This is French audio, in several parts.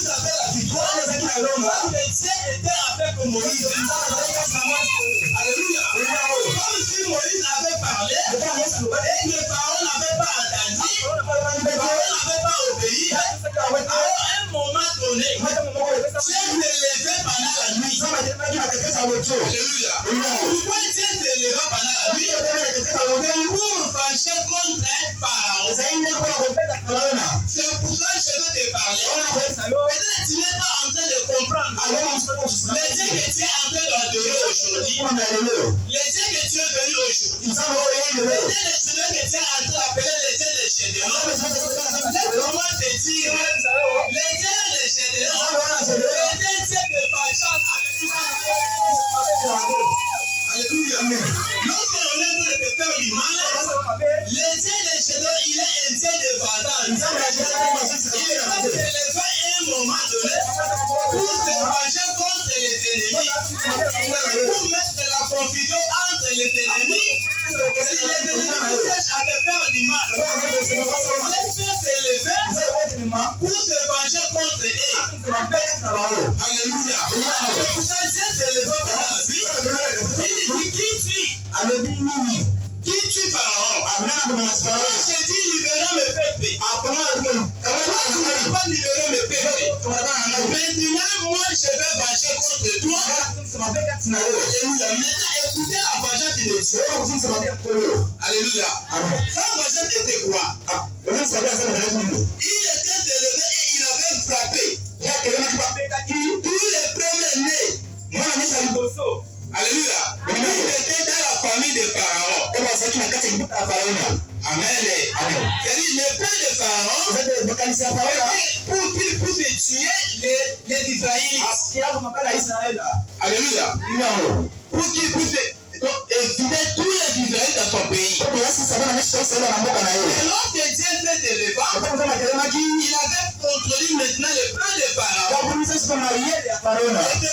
Moïse avait la victoire, Dieu était avec Moïse. Alléluia. Comme si Moïse avait parlé, et que Pharaon n'avait pas entendu, Pharaon n'avait pas obéi. Alors, à un moment donné, Dieu s'est levé pendant la nuit. Alléluia. Pourquoi Dieu s'est levé pendant la nuit? Pour fâcher contre Pharaon. C'est pour ça que je veux te parler. Peut-être tu n'es pas en train de comprendre. Les dieux que tu es en train d'adorer aujourd'hui, les dieux que tu es venu aujourd'hui, les dieux de Seigneur que tu es en train d'appeler les dieux de Gédéon, laisse-moi te dire, les dieux de Gédéon, les dieux de patience. Alléluia. Lorsque on est dans le faire du mal, les dieux de Gédéon, il est un dieu de bataille. Il va se lever un moment donné pour se venger contre les ennemis, pour mettre la confusion entre les ennemis. Si les ennemis cherchent à te faire du mal, laisse-les se lever pour se venger contre eux. Alléluia. C'est pour ça que Dieu se lève dans la vie. Il dit qui tue Pharaon? Je dis libérons mes peuples. Pas libérer mes peuples. Maintenant, moi je vais venger contre toi. Alléluia. Maintenant, écoutez la vengeance de Dieu. Alléluia. Sa vengeance était quoi? Il était élevé et il avait frappé tous les premiers-nés. Alléluia. Il était dans la famille de Pharaon. Amen. C'est-à-dire, le père de Pharaon, pour qu'il puisse tuer les Israélites. Alléluia. Pour qu'il puisse exilé tous les Israélites dans son pays. Et lorsque Dieu s'est élevé, il avait contrôlé maintenant le plan de Pharaon. Et c'est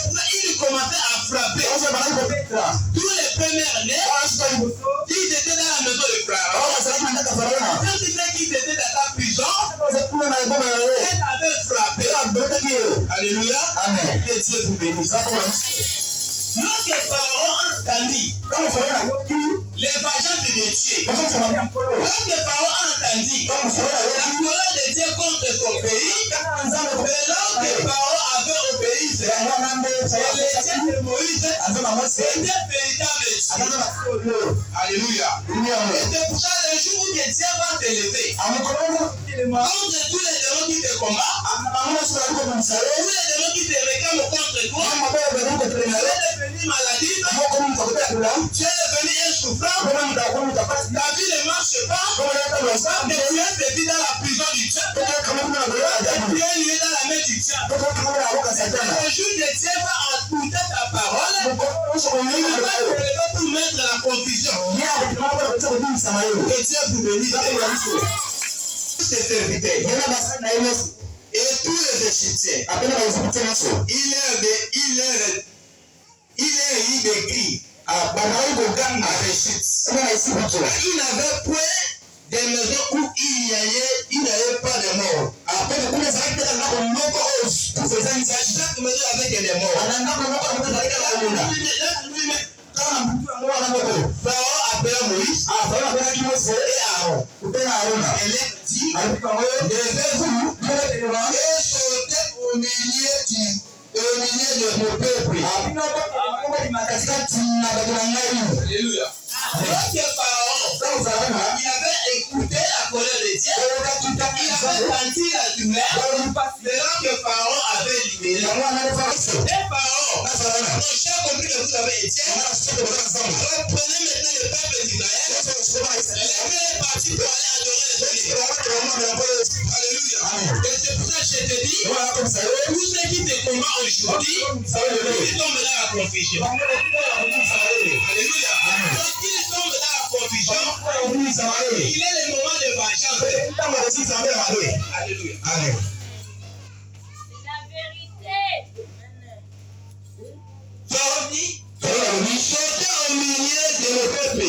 pour ça qu'il commençait à frapper tous les premiers nés qui étaient dans la maison de Pharaon. Quand il disait qu'ils étaient dans la prison, elle avait frappé. Alléluia. Que Dieu vous bénisse. Lorsque Pharaon entendit les vengeances de Dieu, lorsque Pharaon entendit la colère de Dieu contre son pays, mais lorsque Pharaon avait obéi, et les dieux de Moïse étaient véritables dieux. Alléluia. Et c'est pour ça le jour où Dieu va t'élever, contre tous les démons qui te combattent, tous les démons qui te réclament contre toi, maladie, tu es devenu insouffrant, ta vie ne marche pas, tu es pété dans la prison du diable, tu es lié dans la main du diable. Le jour de Dieu va écouter ta parole, il va te lever pour mettre la confusion. Que Dieu vous bénisse. Ces serviteurs et tous les Égyptiens, il est écrit à Égypte. Il n'avait point des maisons où il n'y avait pas de mort. Chaque maison avait des morts. Pharaon appela Moïse et Aaron. Elle dit, levez-vous et sortez au milieu de mon peuple. Alléluia. Lorsque Pharaon, il avait écouté la colère de Dieu, il avait senti la douleur, c'est là que Pharaon avait libéré. Et Pharaon, mon cher compris que vous avez été, reprenez maintenant le peuple d'Israël, levez les partis pour aller adorer les dieux. Alléluia. Et c'est pour ça que je te dis, tous ceux qui te combattent aujourd'hui, ils tombent dans la confusion. Alléluia. Donc ils tombent dans la confusion, il est le moment de vengeance. Alléluia. Amen. C'est la vérité. Pharaon dit, sortez au milieu de mon peuple.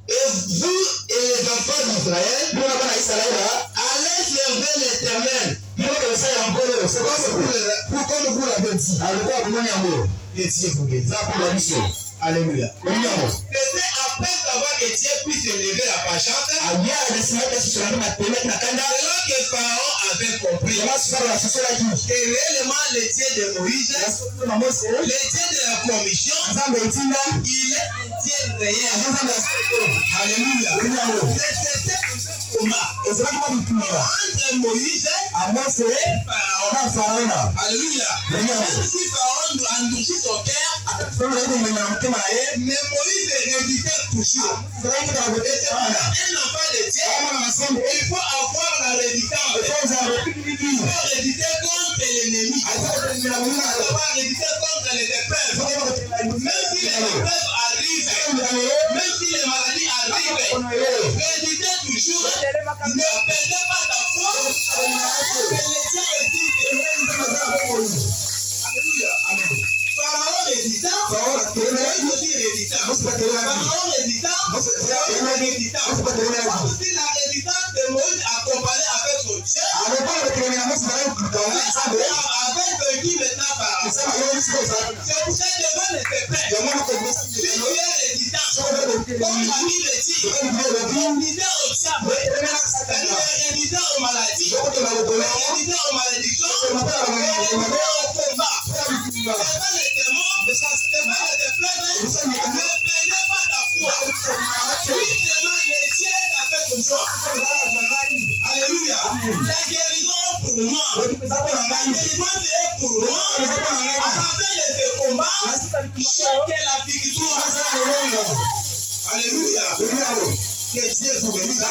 Et vous et les enfants d'Israël, allez comme vous l'avez dit. Alléluia. C'était après savoir que Dieu puisse élever la patience. Alors que Pharaon avait compris que réellement le Dieu de Moïse, le Dieu de la commission, il est un Dieu réel. Alléluia. Entre Moïse et Pharaon. Alléluia. Même si Pharaon endurcit son cœur, mais Moïse réditait toujours. Et c'est un enfant de Dieu, il faut avoir la réditance. Il faut réditer contre l'ennemi. Il faut réditer contre les épreuves. Même si les épreuves arrivent, même si les maladies arrivent, réditez toujours. Ne perdez pas ta foi. Alléluia. Amen. Pharaon rédita, Moïse aussi rédita. Pharaon rédita, aussi la réditance de Moïse accompagnée avec son Dieu. Avec qui maintenant Pharaon. C'est pour ça que devant les épreuves, si tu es réditant, comme la Bible dit, réditant au diable, réditant aux maladies, réditant aux malédictions, réditant au combat. C'est pas les démons, c'est pas les épreuves, ne perdez pas ta foi. Justement, les dieux t'a fait comme ça. Alléluia. La guérison est pour moi. La délivrance est pour moi. À travers les combats, chacun la victoire. Alléluia. Que Dieu vous bénisse.